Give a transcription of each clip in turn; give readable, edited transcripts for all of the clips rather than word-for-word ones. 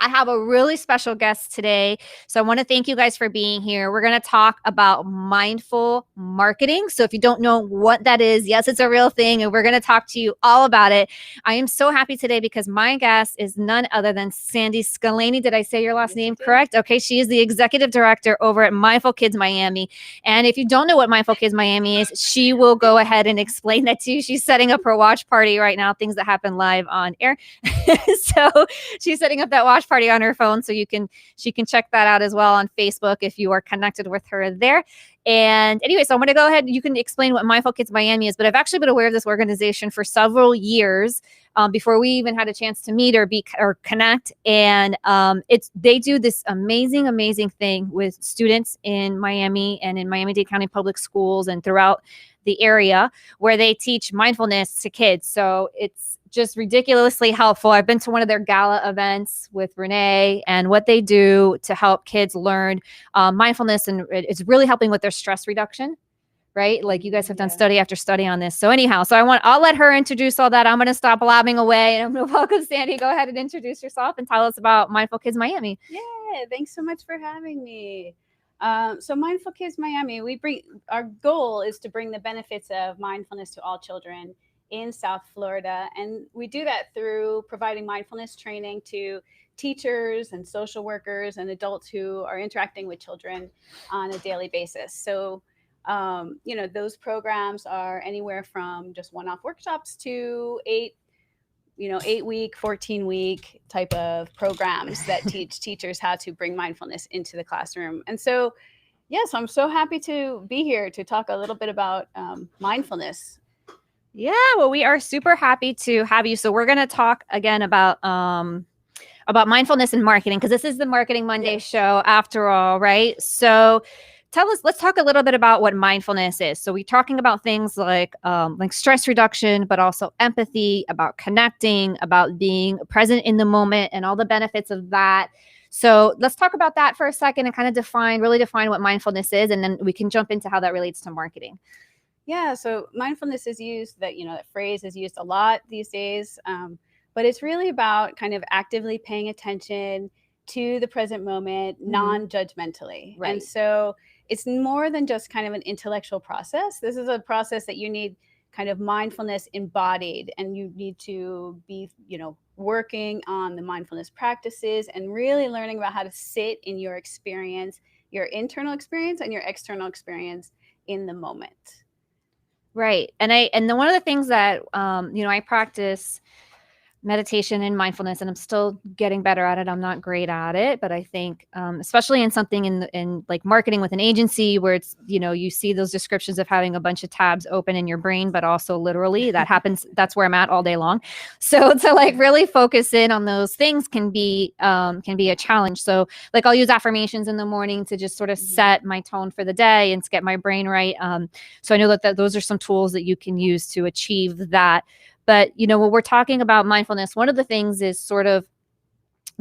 I have a really special guest today. So I want to thank you guys for being here. We're going to talk about mindful marketing. So if you don't know what that is, yes, it's a real thing. And we're going to talk to you all about it. I am so happy today because my guest is none other than Sandy Skelaney. Did I say your last name correct? Okay. She is the executive director over at Mindful Kids Miami. And if you don't know what Mindful Kids Miami is, she will go ahead and explain that to you. She's setting up her watch party right now, things that happen live on air. So she's setting up that watch party on her phone, so she can check that out as well on Facebook if you are connected with her there. And anyway, so I'm going to go ahead. You can explain what Mindful Kids Miami is, but I've actually been aware of this organization for several years before we even had a chance to meet or connect. And they do this amazing thing with students in Miami and in Miami-Dade County Public Schools and throughout the area, where they teach mindfulness to kids. So it's just ridiculously helpful. I've been to one of their gala events with Renee, and what they do to help kids learn mindfulness, and it's really helping with their stress reduction, right? Like you guys have done study after study on this. So anyhow, I'll let her introduce all that. I'm going to stop blabbing away, and I'm going to welcome Sandy. Go ahead and introduce yourself and tell us about Mindful Kids Miami. Yeah, thanks so much for having me. So Mindful Kids Miami, our goal is to bring the benefits of mindfulness to all children in South Florida. And we do that through providing mindfulness training to teachers and social workers and adults who are interacting with children on a daily basis. So, those programs are anywhere from just one-off workshops to 8-week, 14-week type of programs that teach teachers how to bring mindfulness into the classroom. And so, yes, I'm so happy to be here to talk a little bit about mindfulness. Yeah, well, we are super happy to have you. So we're going to talk again about mindfulness and marketing, because this is the Marketing Monday show after all, right? So let's talk a little bit about what mindfulness is. So we're talking about things like stress reduction, but also empathy, about connecting, about being present in the moment and all the benefits of that. So let's talk about that for a second and kind of really define what mindfulness is. And then we can jump into how that relates to marketing. Yeah, so mindfulness is used, that phrase is used a lot these days, but it's really about kind of actively paying attention to the present moment, non-judgmentally. Right. And so it's more than just kind of an intellectual process. This is a process that you need kind of mindfulness embodied, and you need to be, working on the mindfulness practices and really learning about how to sit in your experience, your internal experience and your external experience in the moment. Right. And one of the things that, I practice meditation and mindfulness, and I'm still getting better at it. I'm not great at it, but I think, especially in something in like marketing with an agency where it's, you see those descriptions of having a bunch of tabs open in your brain, but also literally that happens. That's where I'm at all day long. So to like really focus in on those things can be a challenge. So like I'll use affirmations in the morning to just sort of set my tone for the day and get my brain right. So I know that those are some tools that you can use to achieve that. But, when we're talking about mindfulness, one of the things is sort of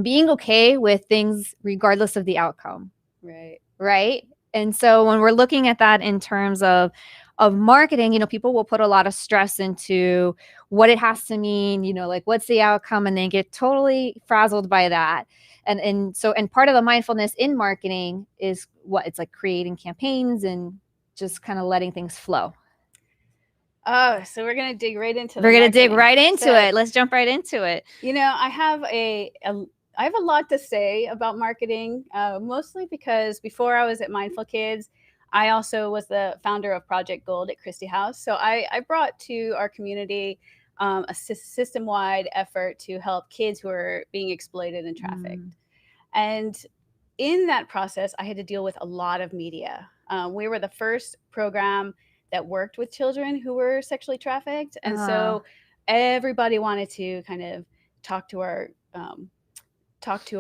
being okay with things regardless of the outcome. Right. Right. And so when we're looking at that in terms of marketing, people will put a lot of stress into what it has to mean, like what's the outcome, and they get totally frazzled by that. And part of the mindfulness in marketing is it's like creating campaigns and just kind of letting things flow. Oh, so we're going to dig right into it. Let's jump right into it. I have a lot to say about marketing, mostly because before I was at Mindful Kids, I also was the founder of Project Gold at Christie House. So I brought to our community a system-wide effort to help kids who are being exploited and trafficked. And in that process, I had to deal with a lot of media. We were the first program that worked with children who were sexually trafficked. And so everybody wanted to kind of talk to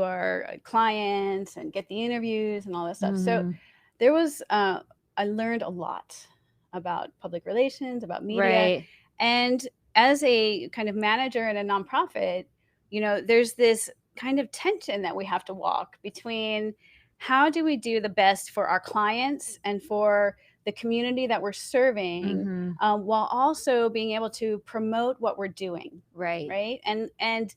our clients and get the interviews and all that stuff. So there was, I learned a lot about public relations, about media. Right. And as a kind of manager in a nonprofit, there's this kind of tension that we have to walk between how do we do the best for our clients and for the community that we're serving, while also being able to promote what we're doing. Right. And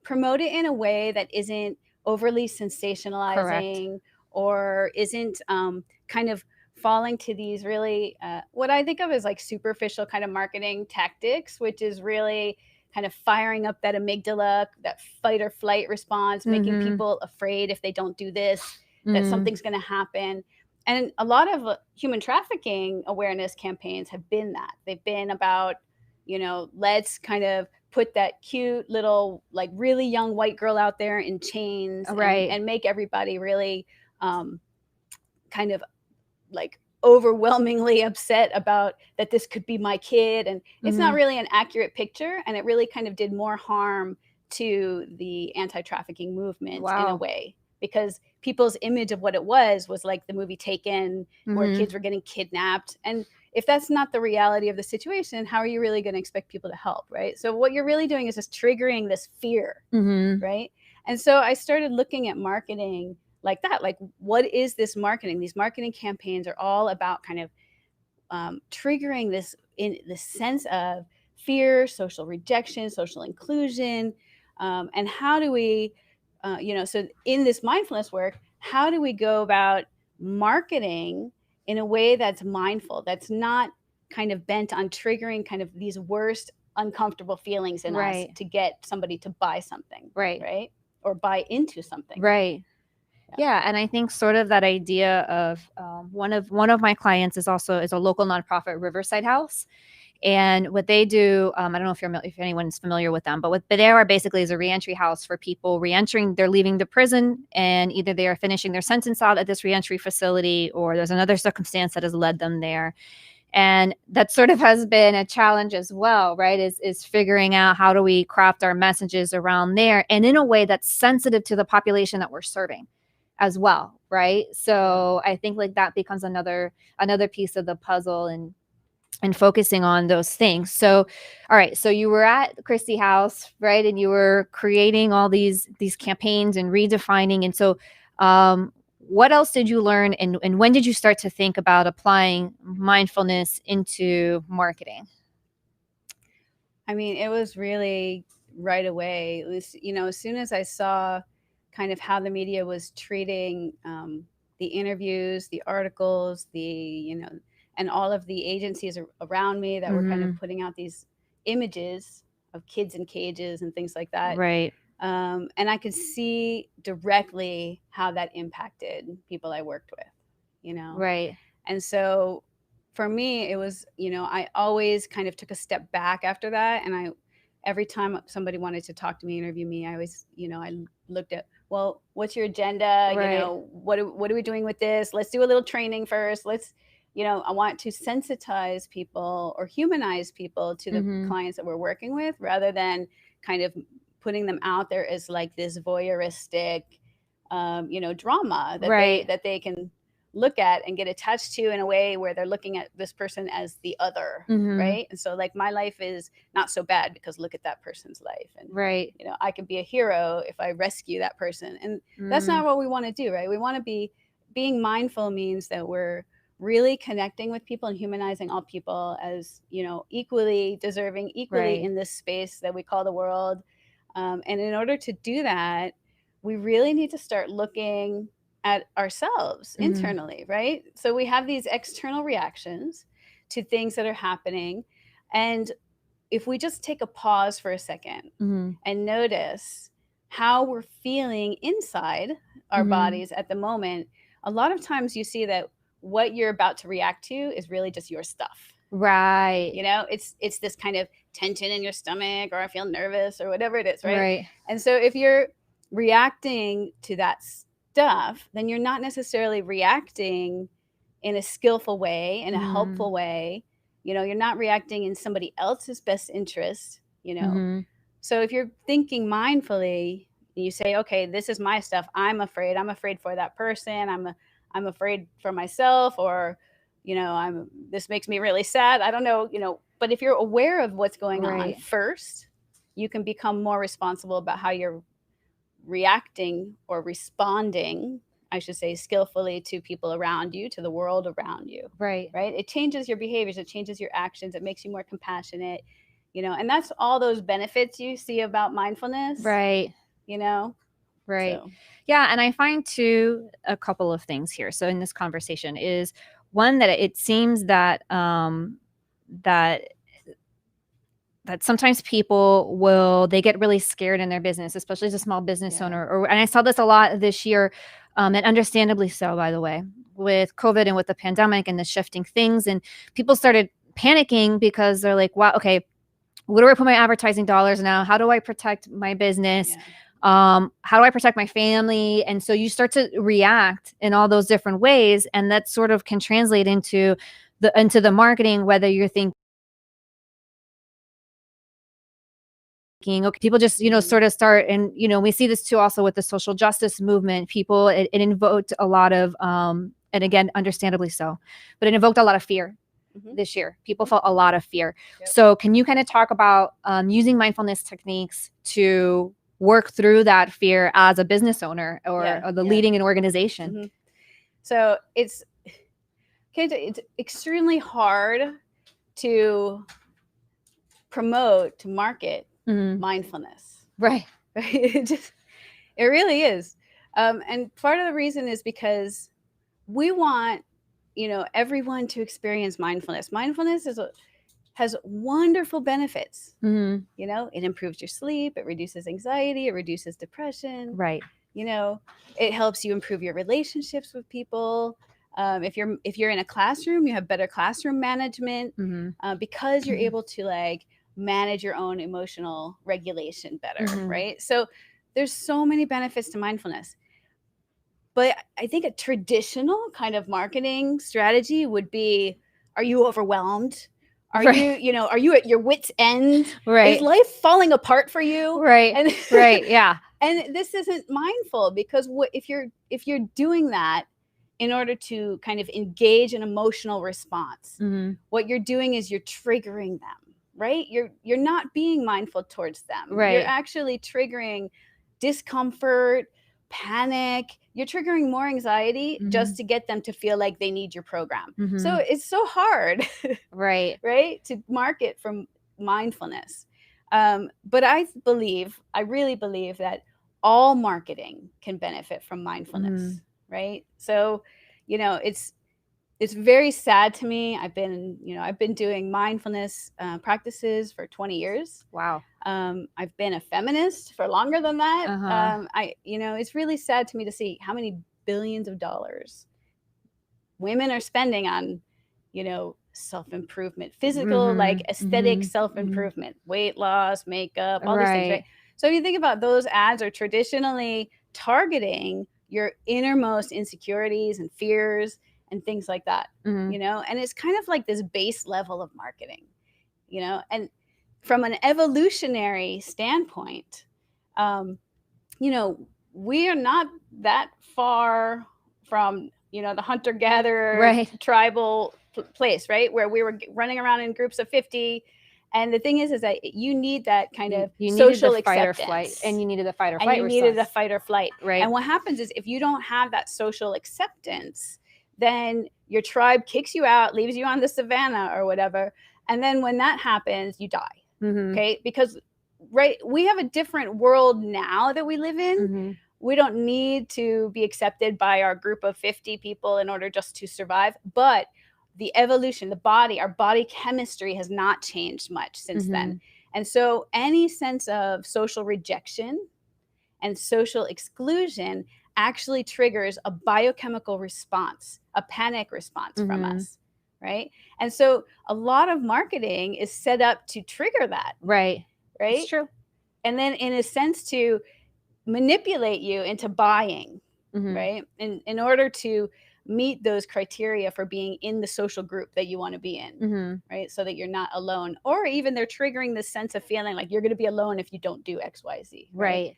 promote it in a way that isn't overly sensationalizing or isn't kind of falling to these really what I think of as like superficial kind of marketing tactics, which is really kind of firing up that amygdala, that fight or flight response, making people afraid if they don't do this, that something's going to happen. And a lot of human trafficking awareness campaigns have been that. They've been about, let's kind of put that cute little, like really young white girl out there in chains and make everybody really kind of like overwhelmingly upset about that this could be my kid. And it's not really an accurate picture. And it really kind of did more harm to the anti-trafficking movement in a way, because people's image of what it was like the movie Taken, where kids were getting kidnapped. And if that's not the reality of the situation, how are you really going to expect people to help, right? So what you're really doing is just triggering this fear, right? And so I started looking at marketing like that. Like, what is this marketing? These marketing campaigns are all about kind of triggering this in the sense of fear, social rejection, social inclusion, and how do we, so in this mindfulness work, how do we go about marketing in a way that's mindful, that's not kind of bent on triggering kind of these worst uncomfortable feelings in us to get somebody to buy something, right? Or buy into something, right? Yeah, and I think sort of that idea of one of my clients is a local nonprofit, Riverside House, and what they do, I don't know if anyone's familiar with them, but what they are basically is a reentry house for people reentering. They're leaving the prison, and either they are finishing their sentence out at this reentry facility, or there's another circumstance that has led them there. And that sort of has been a challenge as well, right? Is figuring out how do we craft our messages around there, and in a way that's sensitive to the population that we're serving as well, right? So I think like that becomes another piece of the puzzle, and focusing on those things. So, all right. So you were at Christie House, right? And you were creating all these campaigns and redefining. And so, what else did you learn? And when did you start to think about applying mindfulness into marketing? I mean, it was really right away. It was, as soon as I saw kind of how the media was treating the interviews, the articles, and all of the agencies around me that were kind of putting out these images of kids in cages and things like that. Right. And I could see directly how that impacted people I worked with, Right. And so for me, it was, I always kind of took a step back after that. And every time somebody wanted to talk to me, interview me, I always, I looked at, well, what's your agenda? Right. What are we doing with this? Let's do a little training first. Let's, I want to sensitize people or humanize people to the clients that we're working with, rather than kind of putting them out there as like this voyeuristic, drama that they can look at and get attached to in a way where they're looking at this person as the other, right? And so like my life is not so bad because look at that person's life, and I can be a hero if I rescue that person, and that's not what we want to do, right? We want to being mindful means that we're really connecting with people and humanizing all people as equally deserving, equally in this space that we call the world, and in order to do that, we really need to start looking at ourselves internally, right? So we have these external reactions to things that are happening. And if we just take a pause for a second and notice how we're feeling inside our bodies at the moment, a lot of times you see that what you're about to react to is really just your stuff. Right. It's this kind of tension in your stomach, or I feel nervous, or whatever it is, right? And so if you're reacting to that stuff, then you're not necessarily reacting in a skillful way, in a helpful way. You're not reacting in somebody else's best interest, So if you're thinking mindfully, you say, okay, this is my stuff. I'm afraid for that person. I'm afraid for myself, or, this makes me really sad. I don't know, but if you're aware of what's going on first, you can become more responsible about how you're reacting or responding, I should say, skillfully to people around you, to the world around you. Right. It changes your behaviors. It changes your actions. It makes you more compassionate, and that's all those benefits you see about mindfulness. Right. Right. So Yeah. And I find too a couple of things here. So in this conversation is one that it seems that that that sometimes people they get really scared in their business, especially as a small business owner. And I saw this a lot this year, and understandably so, by the way, with COVID and with the pandemic and the shifting things. And people started panicking because they're like, wow, okay, where do I put my advertising dollars now? How do I protect my business? yeah. How do I protect my family? And so you start to react in all those different ways. And that sort of can translate into the marketing, whether you're thinking, okay, people just, sort of start. And, we see this too also with the social justice movement. People, it invoked a lot of, and again, understandably so, but it invoked a lot of fear this year. People felt a lot of fear. Yep. So can you kind of talk about using mindfulness techniques to work through that fear as a business owner or leading an organization? So it's extremely hard to promote, to market mindfulness. Right. It really is. And part of the reason is because we want, everyone to experience mindfulness. Mindfulness has wonderful benefits. It improves your sleep, it reduces anxiety, it reduces depression. Right. It helps you improve your relationships with people. If you're in a classroom, you have better classroom management because you're able to manage your own emotional regulation better, right? So there's so many benefits to mindfulness. But I think a traditional kind of marketing strategy would be, are you overwhelmed? Are you at your wit's end? Right. Is life falling apart for you? Right. And right. Yeah. And this isn't mindful, because if you're doing that in order to kind of engage an emotional response, what you're doing is you're triggering them, right? You're not being mindful towards them. Right. You're actually triggering discomfort, panic. You're triggering more anxiety just to get them to feel like they need your program. So it's so hard, right, to market from mindfulness. But I really believe that all marketing can benefit from mindfulness, right? So, it's very sad to me. I've been doing mindfulness practices for 20 years. Wow. I've been a feminist for longer than that. It's really sad to me to see how many billions of dollars women are spending on, self-improvement, physical, aesthetic self-improvement, weight loss, makeup, all these things, right? So if you think about, those ads are traditionally targeting your innermost insecurities and fears and things like that, and it's kind of like this base level of marketing, and from an evolutionary standpoint, we are not that far from, the hunter-gatherer tribal place, right? Where we were running around in groups of 50. And the thing is that you need that kind of social acceptance. Fight or flight, and you needed the fight or flight. And you needed the fight or flight. Right. And what happens is, if you don't have that social acceptance, then your tribe kicks you out, leaves you on the savannah or whatever. And then when that happens, you die. Okay? Because, we have a different world now that we live in. We don't need to be accepted by our group of 50 people in order just to survive. But the evolution, our body chemistry has not changed much since then. And so any sense of social rejection and social exclusion actually triggers a biochemical response, a panic response from us, right? And so a lot of marketing is set up to trigger that. Right. It's true. And then, in a sense, to manipulate you into buying, right? In order to meet those criteria for being in the social group that you want to be in, right? So that you're not alone. Or even they're triggering this sense of feeling like you're going to be alone if you don't do X, Y, Z. Right.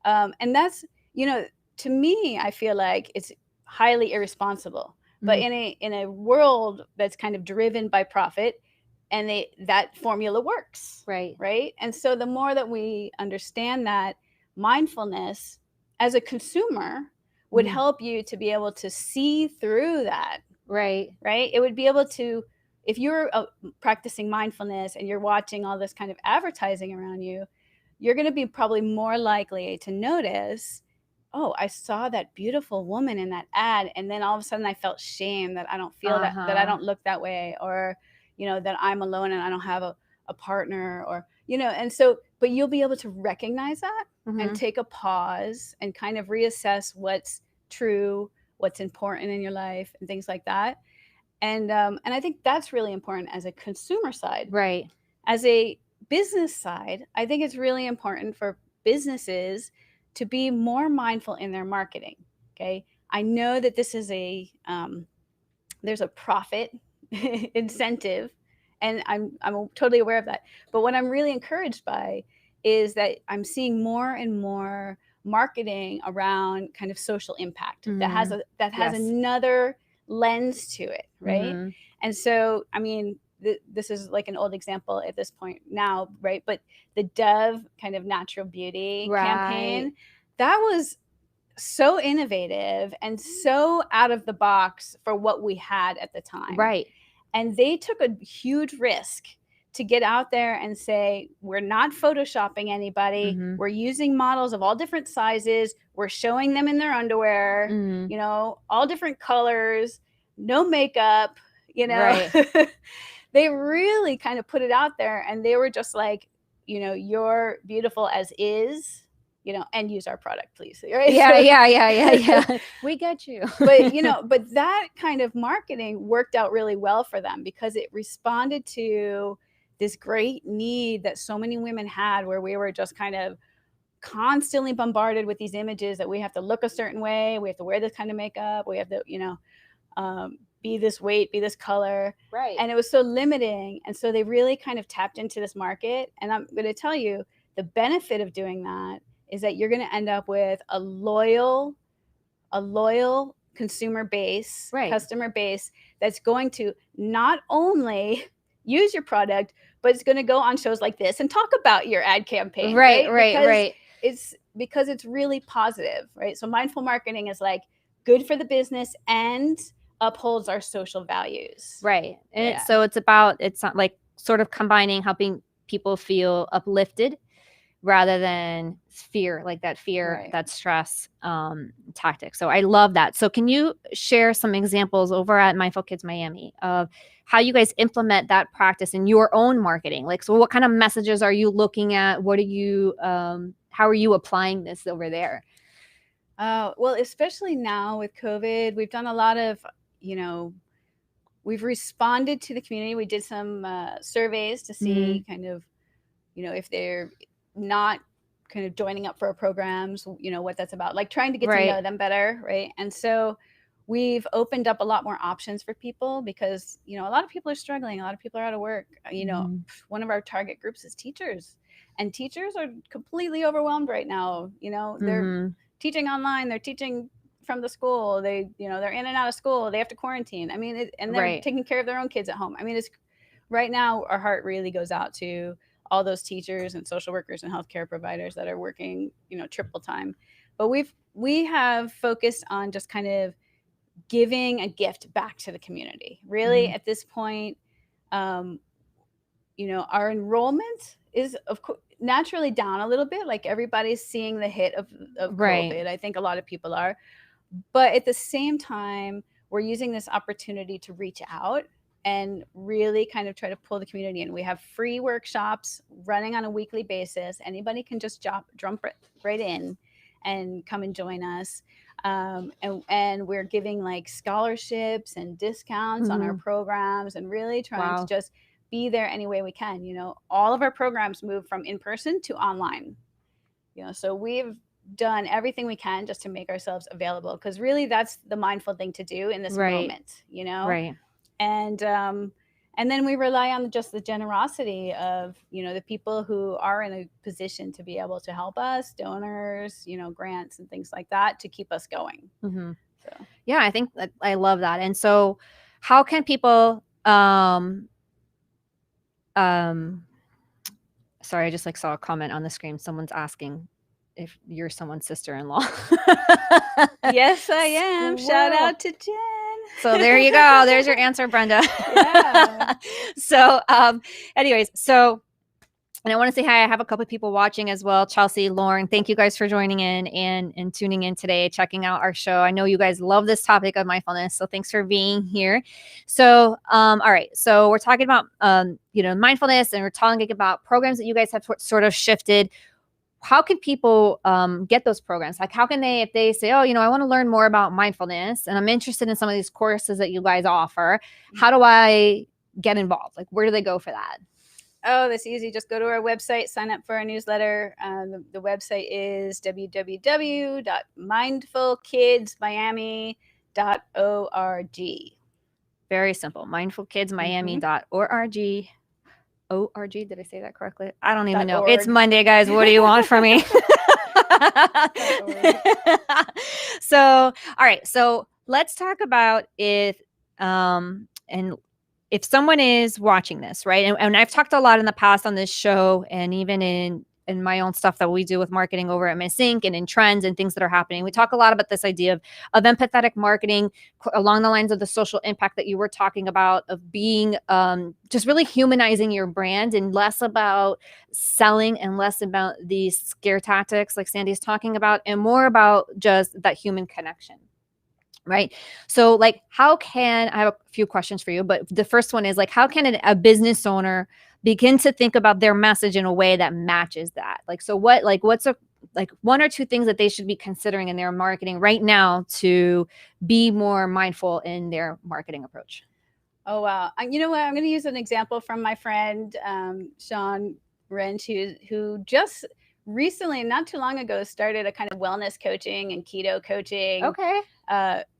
And that's, to me, I feel like it's highly irresponsible. But in a world that's kind of driven by profit, and that formula works. Right. And so the more that we understand that, mindfulness as a consumer would help you to be able to see through that. Right. It would be able to, if you're practicing mindfulness and you're watching all this kind of advertising around you, you're going to be probably more likely to notice oh, I saw that beautiful woman in that ad, and then all of a sudden I felt shame that I don't feel that I don't look that way, or that I'm alone and I don't have a partner, or and so, but you'll be able to recognize that and take a pause and kind of reassess what's true, what's important in your life, and things like that. And I think that's really important as a consumer side. Right. As a business side, I think it's really important for businesses to be more mindful in their marketing. Okay, I know that this is there's a profit incentive, and I'm totally aware of that. But what I'm really encouraged by is that I'm seeing more and more marketing around kind of social impact that has another lens to it, right? And so, I mean, this is like an old example at this point now, right? But the Dove kind of natural beauty campaign, that was so innovative and so out of the box for what we had at the time. Right. And they took a huge risk to get out there and say, we're not photoshopping anybody. We're using models of all different sizes. We're showing them in their underwear, all different colors, no makeup, Right. They really kind of put it out there, and they were just like, you're beautiful as is, and use our product, please. Right? Yeah. We get you. but that kind of marketing worked out really well for them because it responded to this great need that so many women had, where we were just kind of constantly bombarded with these images that we have to look a certain way, we have to wear this kind of makeup, we have to, be this weight, be this color. Right. And it was so limiting. And so they really kind of tapped into this market. And I'm going to tell you, the benefit of doing that is that you're going to end up with a loyal consumer base, customer base, that's going to not only use your product, but it's going to go on shows like this and talk about your ad campaign. Right. It's because it's really positive, right? So mindful marketing is like good for the business and upholds our social values. Right. And so it's not like sort of combining helping people feel uplifted rather than fear, like that fear, that stress tactic. So I love that. So can you share some examples over at Mindful Kids Miami of how you guys implement that practice in your own marketing? Like, so what kind of messages are you looking at? What are you, how are you applying this over there? Well, especially now with COVID, we've done a lot of, we've responded to the community. We did some surveys to see kind of, if they're not kind of joining up for our programs, what that's about, like trying to get to know them better. Right. And so we've opened up a lot more options for people because, a lot of people are struggling. A lot of people are out of work. One of our target groups is teachers, and teachers are completely overwhelmed right now. They're teaching online, they're teaching from the school, they're in and out of school, they have to quarantine. I mean, and they're taking care of their own kids at home. I mean, it's right now our heart really goes out to all those teachers and social workers and healthcare providers that are working, triple time. But we have focused on just kind of giving a gift back to the community. Really, at this point, our enrollment is of course naturally down a little bit. Like everybody's seeing the hit of COVID. I think a lot of people are. But at the same time, we're using this opportunity to reach out and really kind of try to pull the community in. We have free workshops running on a weekly basis. Anybody can just jump right in and come and join us. And we're giving like scholarships and discounts on our programs, and really trying to just be there any way we can. All of our programs move from in-person to online. So we've done everything we can just to make ourselves available, because really that's the mindful thing to do in this moment, and then we rely on just the generosity of the people who are in a position to be able to help us, donors, grants and things like that, to keep us going. So yeah, I think I love that. And so how can people sorry, I just saw a comment on the screen. Someone's asking if you're someone's sister-in-law. Yes, I am. Shout out to Jen. So there you go. There's your answer, Brenda. Yeah. So anyways, so And I want to say hi. I have a couple of people watching as well. Chelsea, Lauren, thank you guys for joining in and tuning in today, checking out our show. I know you guys love this topic of mindfulness, so thanks for being here. So, all right. So we're talking about, mindfulness, and we're talking about programs that you guys have sort of shifted. How can people get those programs? Like, how can they, if they say, oh, I want to learn more about mindfulness and I'm interested in some of these courses that you guys offer, how do I get involved? Like, where do they go for that? Oh, that's easy. Just go to our website, sign up for our newsletter. The website is www.mindfulkidsmiami.org. Very simple. Mindfulkidsmiami.org. ORG. Did I say that correctly? I don't even know. .org. It's Monday, guys. What do you want from me? So, all right. So let's talk about if someone is watching this, right? And I've talked a lot in the past on this show, and even in my own stuff that we do with marketing over at Miss Inc. and in trends and things that are happening. We talk a lot about this idea of empathetic marketing along the lines of the social impact that you were talking about, of being just really humanizing your brand and less about selling and less about these scare tactics like Sandy's talking about, and more about just that human connection. Right. So like, I have a few questions for you, but the first one is like, how can a business owner begin to think about their message in a way that matches that? Like, so what's one or two things that they should be considering in their marketing right now to be more mindful in their marketing approach? Oh, wow. You know what? I'm going to use an example from my friend, Sean Wrench, who just recently, not too long ago, started a kind of wellness coaching and keto coaching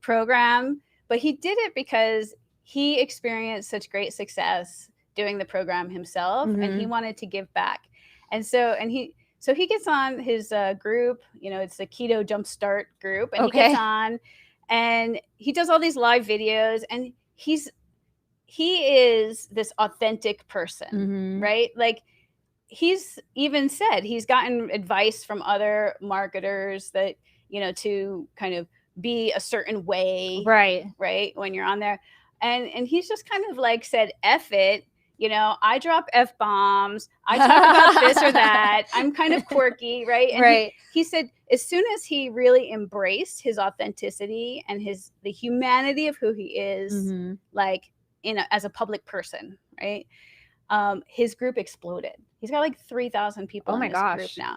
program. But he did it because he experienced such great success doing the program himself, and he wanted to give back. And so he gets on his group, it's the Keto Jumpstart group, and he gets on and he does all these live videos, and he is this authentic person, right? Like, he's even said he's gotten advice from other marketers that, to kind of be a certain way, right, when you're on there. And he's just kind of like said, F it. I drop F-bombs. I talk about this or that. I'm kind of quirky, right? And he said as soon as he really embraced his authenticity and the humanity of who he is, like as a public person, right? His group exploded. He's got like 3,000 people in his group now.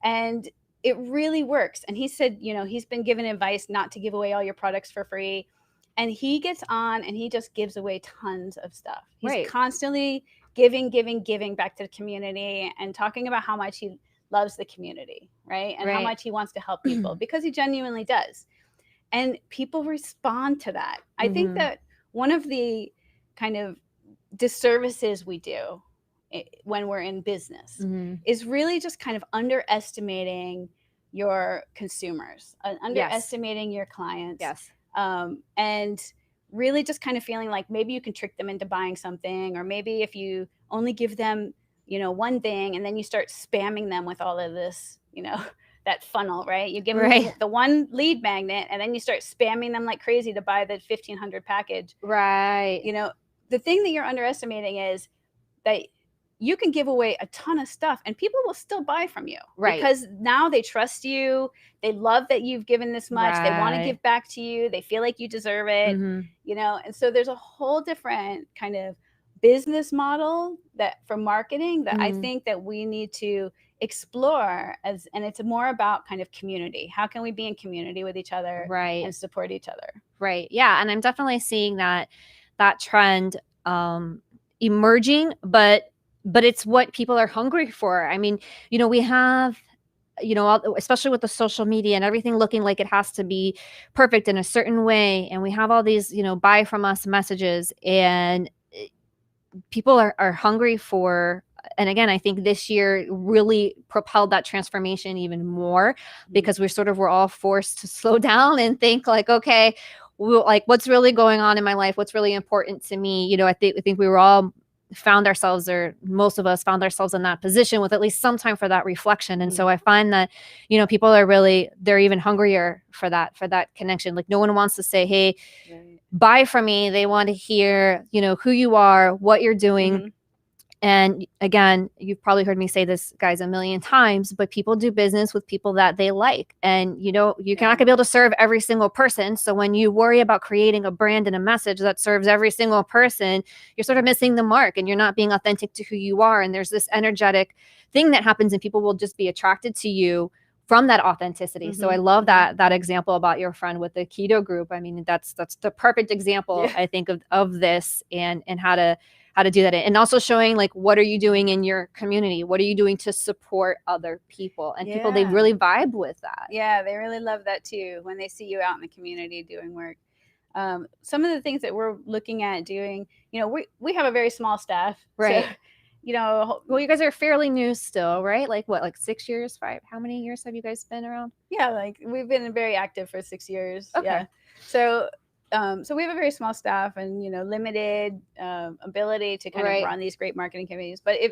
And it really works. And he said, he's been given advice not to give away all your products for free. And he gets on and he just gives away tons of stuff. He's constantly giving back to the community and talking about how much he loves the community, right? And how much he wants to help people, because he genuinely does. And people respond to that. I think that one of the kind of disservices we do when we're in business is really just kind of underestimating your consumers, underestimating your clients. And really just kind of feeling like maybe you can trick them into buying something, or maybe if you only give them, one thing, and then you start spamming them with all of this, that funnel, right? You give them the one lead magnet, and then you start spamming them like crazy to buy the 1,500 package. The thing that you're underestimating is that you can give away a ton of stuff and people will still buy from you, because now they trust you. They love that you've given this much. They want to give back to you. They feel like you deserve it, and so there's a whole different kind of business model that for marketing that I think that we need to explore, and it's more about kind of community. How can we be in community with each other and support each other? Yeah. And I'm definitely seeing that trend emerging, but it's what people are hungry for. I mean, we have, especially with the social media and everything looking like it has to be perfect in a certain way. And we have all these, buy from us messages, and people are hungry for. And again, I think this year really propelled that transformation even more, because we're all forced to slow down and think like, okay, like what's really going on in my life? What's really important to me? I think we were all found ourselves, or most of us found ourselves in that position with at least some time for that reflection. And so I find that, people are they're even hungrier for that connection. Like no one wants to say, hey, buy from me. They want to hear, who you are, what you're doing. And again, you've probably heard me say this, guys, a million times, but people do business with people that they like. And you're not going to be able to serve every single person. So when you worry about creating a brand and a message that serves every single person, you're sort of missing the mark and you're not being authentic to who you are. And there's this energetic thing that happens and people will just be attracted to you from that authenticity. So I love that example about your friend with the keto group. I mean, that's the perfect example, I think, of this and how to do that. And also showing like, what are you doing in your community? What are you doing to support other people? And people, they really vibe with that. Yeah, they really love that too. When they see you out in the community doing work. Some of the things that we're looking at doing, we have a very small staff. Right. So, well, you guys are fairly new still, right? Like what, like 6 years, 5? How many years have you guys been around? Yeah, like we've been very active for 6 years. Okay. Yeah. So we have a very small staff and, limited ability to kind of run these great marketing campaigns. But if,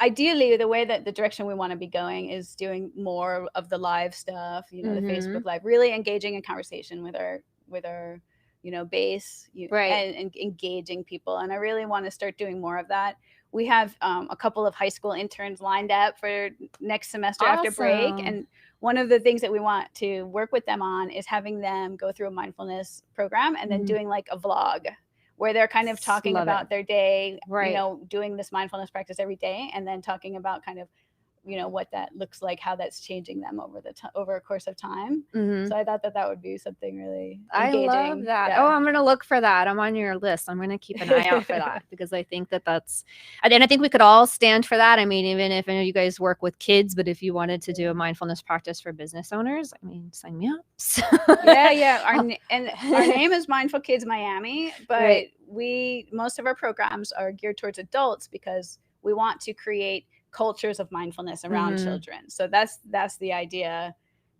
ideally the direction we want to be going is doing more of the live stuff, the Facebook Live, really engaging in conversation with our base and engaging people. And I really want to start doing more of that. We have a couple of high school interns lined up for next semester after break. And one of the things that we want to work with them on is having them go through a mindfulness program and then doing like a vlog where they're kind of talking about their day, doing this mindfulness practice every day, and then talking about kind of, what that looks like, how that's changing them over a course of time. So I thought that would be something really engaging. I love that. Yeah. Oh, I'm going to look for that. I'm on your list. I'm going to keep an eye out for that because I think that's, and I think we could all stand for that. I mean, even if I know you guys work with kids, but if you wanted to do a mindfulness practice for business owners, I mean, sign me up. Yeah. Our name is Mindful Kids Miami, but most of our programs are geared towards adults because we want to create cultures of mindfulness around children. So that's the idea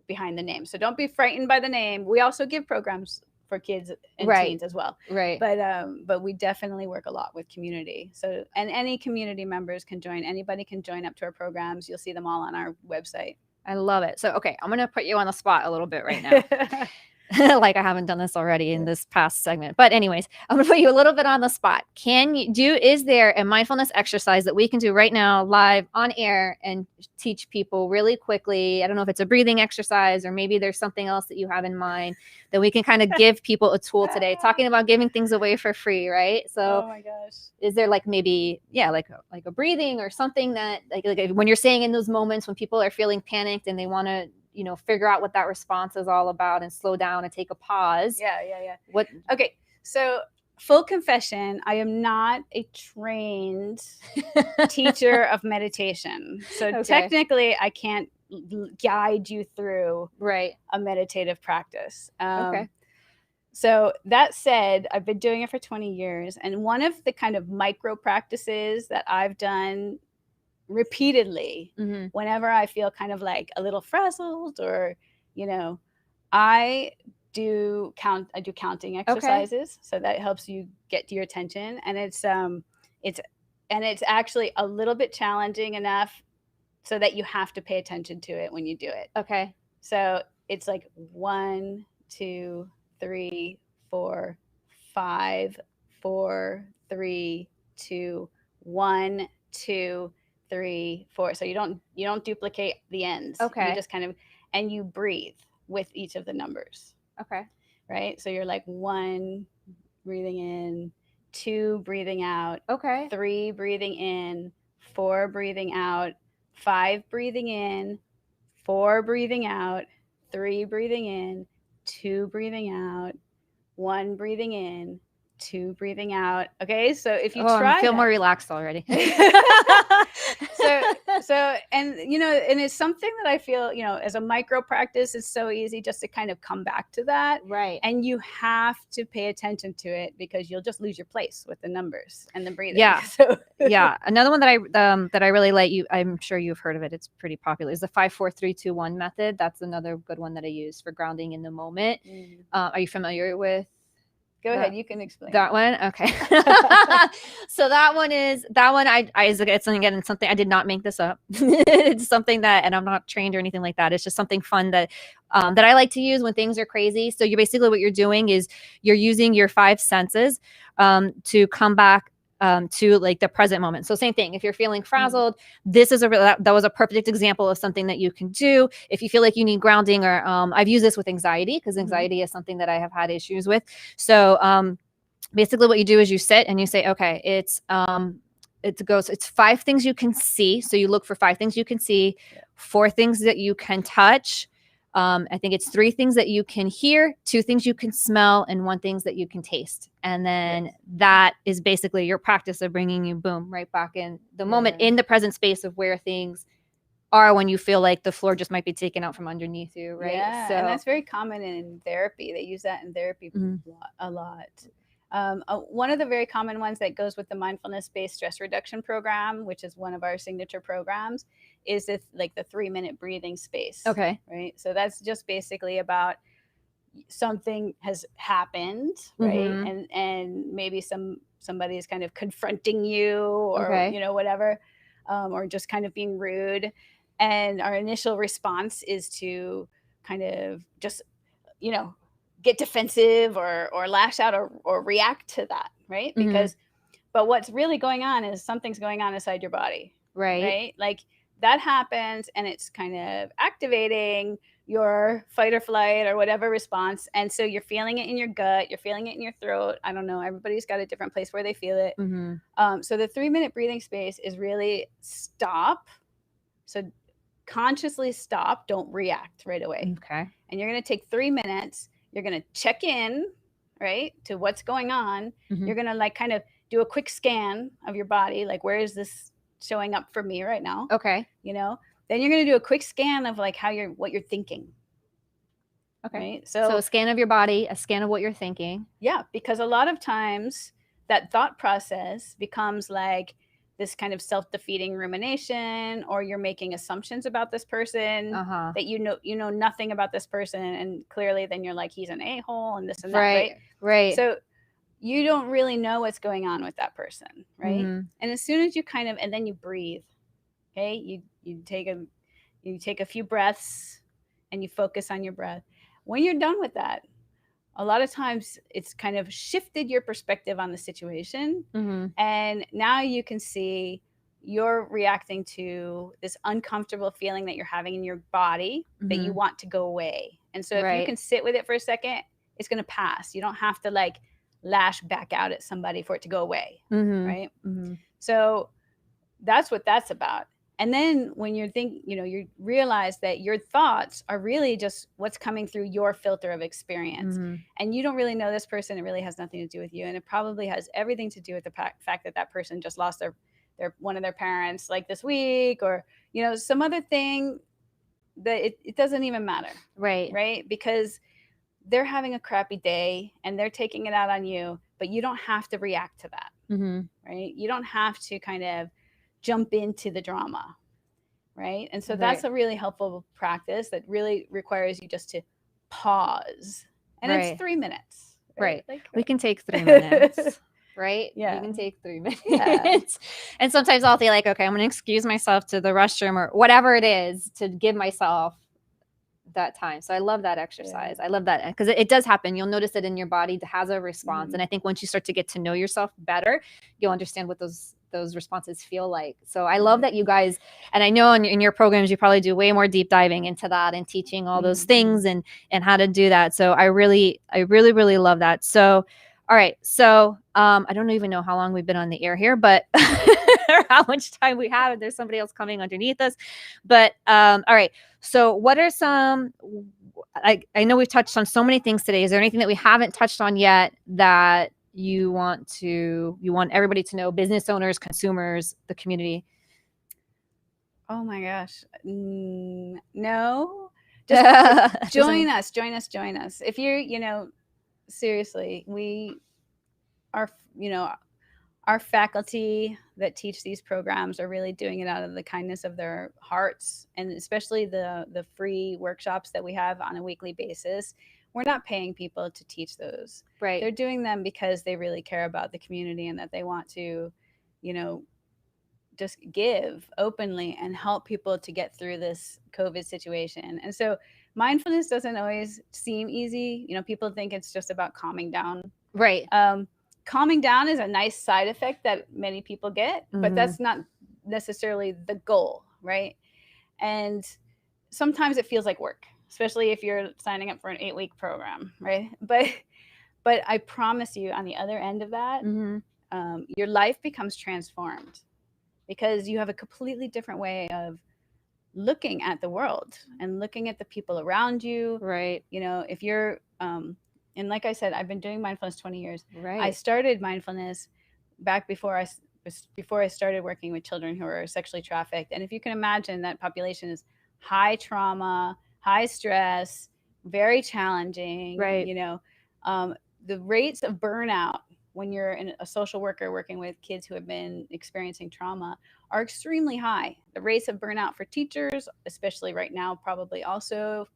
behind the name. So don't be frightened by the name. We also give programs for kids and teens as well. Right. But we definitely work a lot with community. So, and any community members can join. Anybody can join up to our programs. You'll see them all on our website. I love it. So, okay, I'm going to put you on the spot a little bit right now. Like I haven't done this already in this past segment. But anyways, I'm going to put you a little bit on the spot. Is there a mindfulness exercise that we can do right now live on air and teach people really quickly? I don't know if it's a breathing exercise or maybe there's something else that you have in mind that we can kind of give people a tool today, talking about giving things away for free, right? So oh my gosh. Is there like maybe, like a breathing or something that like when you're saying in those moments when people are feeling panicked and they want to figure out what that response is all about and slow down and take a pause. Yeah. Okay. So full confession, I am not a trained teacher of meditation. So technically I can't guide you through a meditative practice. So that said, I've been doing it for 20 years. And one of the kind of micro practices that I've done repeatedly whenever I feel kind of like a little frazzled or I do counting exercises, so that helps you get to your attention, and it's actually a little bit challenging enough so that you have to pay attention to it when you do it. So it's like 1 2 3 4 5 4 3 2 1 2 3 4. So you don't duplicate the ends. You just kind of, and you breathe with each of the numbers. Right. So you're like 1 breathing in, 2 breathing out. 3 breathing in, 4 breathing out, 5 breathing in, 4 breathing out, 3 breathing in, 2 breathing out, 1 breathing in, 2 breathing out. Okay, so if you try, I feel more relaxed already. so and and it's something that I feel as a micro practice, it's so easy just to kind of come back to that, and you have to pay attention to it because you'll just lose your place with the numbers and the breathing. Another one that I really like, I'm sure you've heard of it, it's pretty popular, is the 5 4 3 2 1 method. That's another good one that I use for grounding in the moment. Are you familiar with Go ahead, you can explain that one. Okay. So it's something I did not make this up. It's something that, and I'm not trained or anything like that. It's just something fun that I like to use when things are crazy. So you're basically, what you're doing is you're using your 5 senses to come back to like the present moment. So same thing, if you're feeling frazzled, this is that was a perfect example of something that you can do. If you feel like you need grounding, or I've used this with anxiety, because anxiety is something that I have had issues with. So basically what you do is you sit and you say, okay, it's 5 things you can see. So you look for 5 things you can see, 4 things that you can touch. I think it's 3 things that you can hear, 2 things you can smell, and 1 things that you can taste. And then that is basically your practice of bringing you, boom, right back in the moment, in the present space of where things are when you feel like the floor just might be taken out from underneath you, right? Yeah, so, and that's very common in therapy. They use that in therapy a lot. One of the very common ones that goes with the mindfulness-based stress reduction program, which is one of our signature programs, is the 3-minute breathing space. Okay. Right. So that's just basically about something has happened, right? And maybe somebody is kind of confronting you, or whatever, or just kind of being rude. And our initial response is to kind of just, get defensive or lash out or react to that, right? Because, but what's really going on is something's going on inside your body, right? Like that happens, and it's kind of activating your fight or flight or whatever response. And so you're feeling it in your gut, you're feeling it in your throat. I don't know, everybody's got a different place where they feel it. So the 3-minute breathing space is really stop. So consciously stop, don't react right away. Okay. And you're going to take 3 minutes. You're going to check in, right, to what's going on. You're going to like kind of do a quick scan of your body. Like, where is this showing up for me right now? Okay. Then you're going to do a quick scan of like what you're thinking. Okay. Right? So a scan of your body, a scan of what you're thinking. Yeah. Because a lot of times that thought process becomes like this kind of self-defeating rumination, or you're making assumptions about this person that you know nothing about this person, and clearly then you're like, he's an a-hole and this and that, right? So you don't really know what's going on with that person, right? And as soon as you and then you breathe, okay? You take a few breaths and you focus on your breath. When you're done with that, a lot of times it's kind of shifted your perspective on the situation. And now you can see you're reacting to this uncomfortable feeling that you're having in your body that you want to go away. And so if you can sit with it for a second, it's going to pass. You don't have to like lash back out at somebody for it to go away. Right. So that's what that's about. And then when you realize that your thoughts are really just what's coming through your filter of experience. And you don't really know this person. It really has nothing to do with you. And it probably has everything to do with the fact that that person just lost their one of their parents like this week, or, some other thing that it doesn't even matter. Right. Because they're having a crappy day and they're taking it out on you, but you don't have to react to that. Right. You don't have to kind of jump into the drama, right? And so that's a really helpful practice that really requires you just to pause. And it's 3 minutes. Right. Like, we can take 3 minutes. Right? Yeah. You can take 3 minutes. Yeah. And sometimes I'll be like, okay, I'm going to excuse myself to the restroom or whatever it is to give myself that time. So I love that exercise. I love that because it does happen. You'll notice it in your body has a response. And I think once you start to get to know yourself better, you'll understand what those responses feel like. So I love that you guys, and I know in your programs, you probably do way more deep diving into that and teaching all those things and how to do that. So I really, really love that. So, all right. So I don't even know how long we've been on the air here, but or how much time we have. And there's somebody else coming underneath us. But all right. So what are some, I know we've touched on so many things today. Is there anything that we haven't touched on yet that you want everybody to know, business owners, consumers, the community? Oh my gosh. No, just join us. If you're, seriously, we are, our faculty that teach these programs are really doing it out of the kindness of their hearts. And especially the free workshops that we have on a weekly basis. We're not paying people to teach those. Right. They're doing them because they really care about the community and that they want to, just give openly and help people to get through this COVID situation. And so mindfulness doesn't always seem easy. People think it's just about calming down. Right. calming down is a nice side effect that many people get, but that's not necessarily the goal, right? And sometimes it feels like work, especially if you're signing up for an 8-week program, right? But I promise you, on the other end of that, your life becomes transformed because you have a completely different way of looking at the world and looking at the people around you. Right. You know, if you're, and like I said, I've been doing mindfulness 20 years. Right. I started mindfulness back before I started working with children who are sexually trafficked. And if you can imagine, that population is high trauma, high stress, very challenging. Right. You know, the rates of burnout when you're a social worker working with kids who have been experiencing trauma are extremely high. The rates of burnout for teachers, especially right now, probably also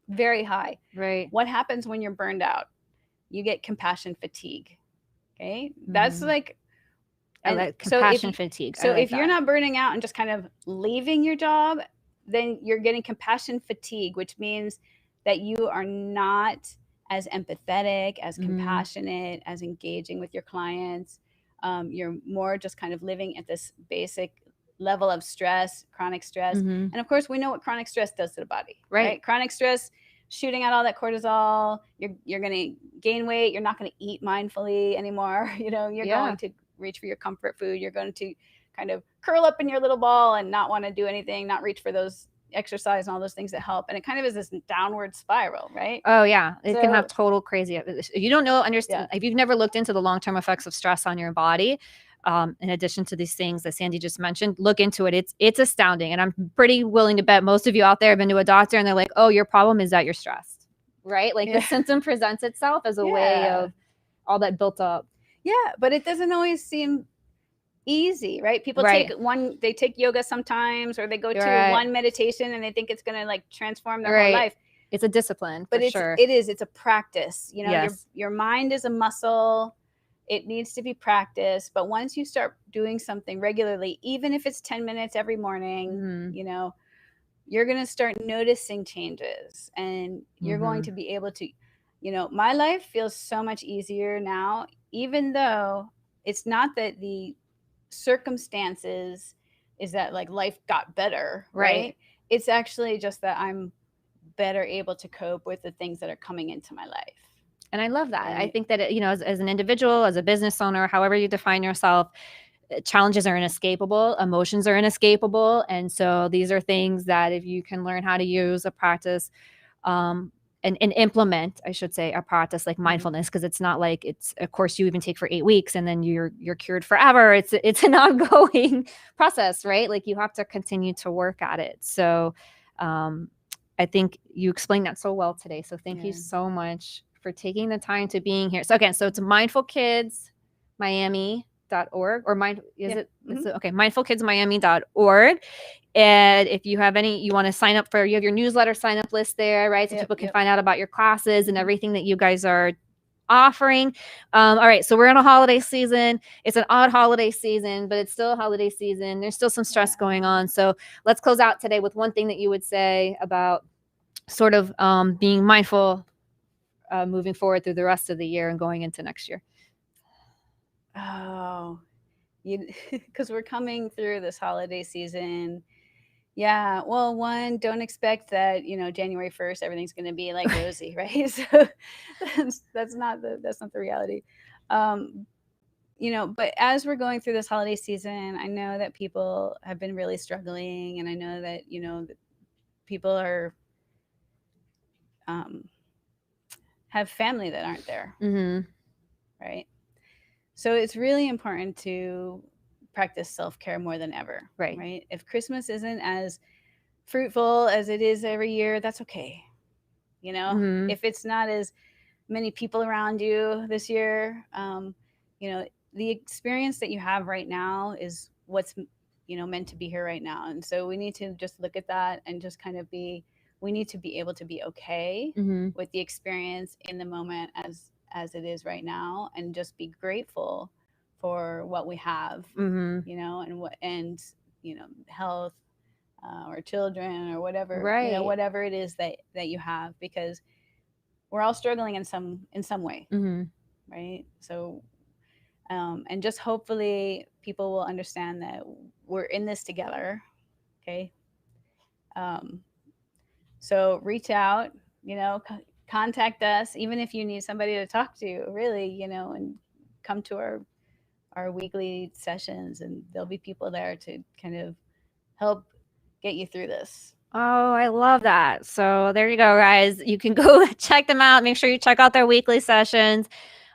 very high. Right. What happens when you're burned out? You get compassion fatigue. Okay. That's like, and like compassion fatigue. So if you're not burning out and just kind of leaving your job, then you're getting compassion fatigue, which means that you are not as empathetic, as compassionate, as engaging with your clients. You're more just kind of living at this basic level of stress, chronic stress. And of course, we know what chronic stress does to the body, right? Chronic stress, shooting out all that cortisol. You're going to gain weight. You're not going to eat mindfully anymore. You know, you're going to reach for your comfort food. You're going to kind of curl up in your little ball and not want to do anything, not reach for those exercise and all those things that help. And it kind of is this downward spiral, right? Oh yeah. It can have total crazy. If you don't know, understand, if you've never looked into the long-term effects of stress on your body, in addition to these things that Sandy just mentioned, look into it. It's astounding. And I'm pretty willing to bet most of you out there have been to a doctor and they're like, oh, your problem is that you're stressed, right? Like the symptom presents itself as a way of all that built up. Yeah. But it doesn't always seem easy, right? People they take yoga sometimes, or they go to one meditation and they think it's going to like transform their whole life. It's a discipline, but it's a practice. You know, your mind is a muscle. It needs to be practiced. But once you start doing something regularly, even if it's 10 minutes every morning, you know, you're going to start noticing changes, and you're going to be able to, you know, my life feels so much easier now, even though it's not that the circumstances is that like life got better, right? It's actually just that I'm better able to cope with the things that are coming into my life. And I love that. Right? I think that, you know, as an individual, as a business owner, however you define yourself, challenges are inescapable, emotions are inescapable. And so these are things that if you can learn how to use a practice, and implement, I should say, a practice like mindfulness, because it's not like it's a course you even take for 8 weeks and then you're cured forever. It's an ongoing process, right? Like you have to continue to work at it. So I think you explained that so well today. So thank you so much for taking the time to being here. So again, so it's mindfulkidsmiami.org or mindfulkidsmiami.org. And if you have you want to sign up you have your newsletter sign up list there, right? So people can find out about your classes and everything that you guys are offering. All right. So we're in a holiday season. It's an odd holiday season, but it's still a holiday season. There's still some stress going on. So let's close out today with one thing that you would say about sort of being mindful moving forward through the rest of the year and going into next year. Oh, because we're coming through this holiday season. Yeah. Well, one, don't expect that, you know, January 1st, everything's going to be like rosy, right? So that's not the reality. You know, but as we're going through this holiday season, I know that people have been really struggling, and I know that, you know, people are, have family that aren't there. Right. So it's really important to practice self-care more than ever. Right. If Christmas isn't as fruitful as it is every year, that's okay. You know, if it's not as many people around you this year, you know, the experience that you have right now is what's, you know, meant to be here right now. And so we need to just look at that and just kind of we need to be able to be okay with the experience in the moment as it is right now, and just be grateful for what we have, you know, and you know, health, or children, or whatever, you know, whatever it is that you have, because we're all struggling in some way, right? So And just hopefully people will understand that we're in this together. Okay. Um, so reach out, contact us, even if you need somebody to talk to, really, and come to our weekly sessions, and there'll be people there to kind of help get you through this. Oh, I love that. So there you go, guys. You can go check them out. Make sure you check out their weekly sessions.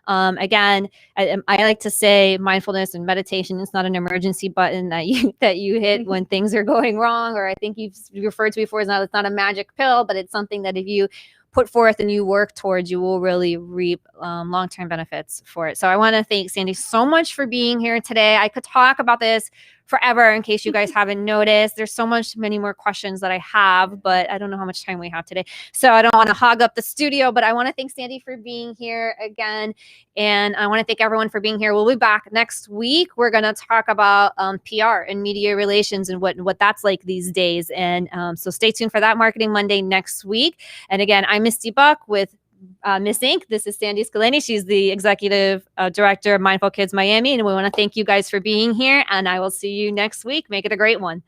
Again, I like to say mindfulness and meditation is not an emergency button that you hit when things are going wrong, or I think you've referred to before. It's not a magic pill, but it's something that if you put forth and you work towards, you will really reap long-term benefits for it. So I want to thank Sandy so much for being here today. I could talk about this forever in case you guys haven't noticed. There's so many more questions that I have, but I don't know how much time we have today. So I don't want to hog up the studio, but I want to thank Sandy for being here again. And I want to thank everyone for being here. We'll be back next week. We're going to talk about PR and media relations and what that's like these days. And so stay tuned for that Marketing Monday next week. And again, I'm Misty Buck with Miss Inc. This is Sandy Skelaney. She's the executive director of Mindful Kids Miami. And we want to thank you guys for being here. And I will see you next week. Make it a great one.